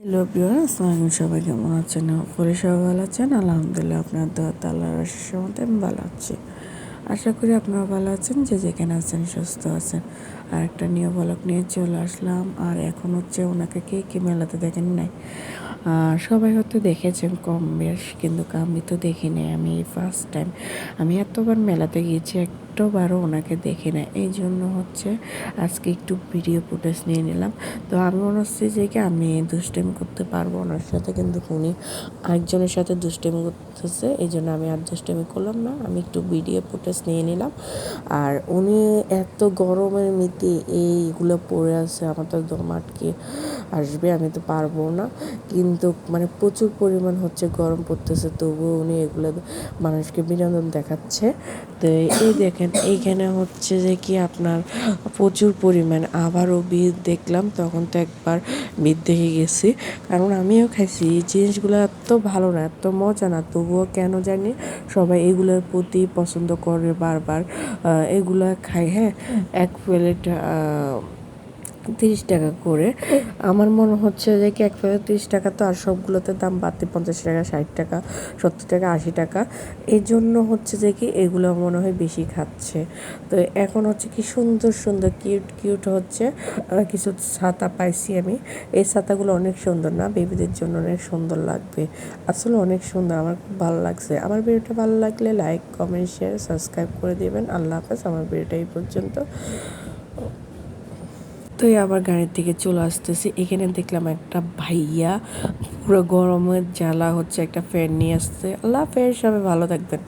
Hello everyone, আসসালামু আলাইকুম। সবাই কেমন আছেন? পরে সবাই ভালো আছেন? আলহামদুলিল্লাহ, আপনার দোয়া আল্লাহর আশীর্বাদের মধ্যে আমি ভালো আছি। আশা করি আপনারা ভালো আছেন, যে যেখানে আছেন সুস্থ আছেন। আর একটা নিউ ব্লগ নিয়ে চলে আসলাম। আর এখন হচ্ছে ওনাকে কে মেলাতে দেখেন নাই, সবাই হয়তো দেখেছেন কম বেশ, কিন্তু আমি তো দেখিনি। আমি ফার্স্ট টাইম, আমি এতবার মেলাতে গিয়েছি, একটাবারও ওনাকে দেখি না। এই জন্য হচ্ছে আজকে একটু ভিডিও ফুটেজ নিয়ে নিলাম। তো আমি মনে হচ্ছে যে কি আমি দুষ্টামি করতে পারবো ওনার সাথে, কিন্তু উনি আরেকজনের সাথে দুষ্টামি করতেছে, এই জন্য আমি আর দুষ্টামি করলাম না। আমি একটু ভিডিও ফুটেজ নিয়ে নিলাম। আর উনি এত গরমের মধ্যে এইগুলো পরে আছে, আমার তো একদম আটকে আসবে, আমি তো পারবো না। কিন্তু মানে প্রচুর পরিমাণ হচ্ছে গরম পড়তেছে, তবুও উনি এগুলো মানুষকে বিনোদন দেখাচ্ছে। তো এই দেখেন, এইখানে হচ্ছে যে কি আপনার প্রচুর পরিমাণ আবারও ভিড় দেখলাম। তখন তো একবার ভিড় দেখে গেছি, কারণ আমিও খাইছি। এই জিনিসগুলো এত ভালো না, এত মজা না, তবুও কেন জানি সবাই এগুলোর প্রতি পছন্দ করে বারবার এগুলা খায়। হ্যাঁ, এক প্লেট 30 টাকা করে। আমার মনে হচ্ছে যে কি এক প্লেট 30 টাকা, তো আর সবগুলোতে দাম বাড়তি 50 টাকা, 60 টাকা, 70 টাকা, 80 টাকা। এই জন্য হচ্ছে যে কি এগুলো মনে হয় বেশি খাচ্ছে। তো এখন হচ্ছে কি সুন্দর সুন্দর কিউট হচ্ছে কিছু ছাতা পাইছি আমি। এই ছাতাগুলো অনেক সুন্দর না, বেবিদের জন্য অনেক সুন্দর লাগবে। আসলে অনেক সুন্দর, আমার খুব ভালো লাগছে। আমার ভিডিওটা ভালো লাগলে লাইক, কমেন্ট, শেয়ার, সাবস্ক্রাইব করে দেবেন। আল্লাহ হাফেজ। আমার ভিডিওটা এই পর্যন্ত। তো আবার গাড়ির থেকে চলে আসতেছি, এখানে দেখলাম একটা ভাইয়া পুরো গরমের জ্বালা হচ্ছে একটা ফ্যান নিয়ে আসছে। আল্লাহ হাফেজ, সবাই ভালো থাকবেন।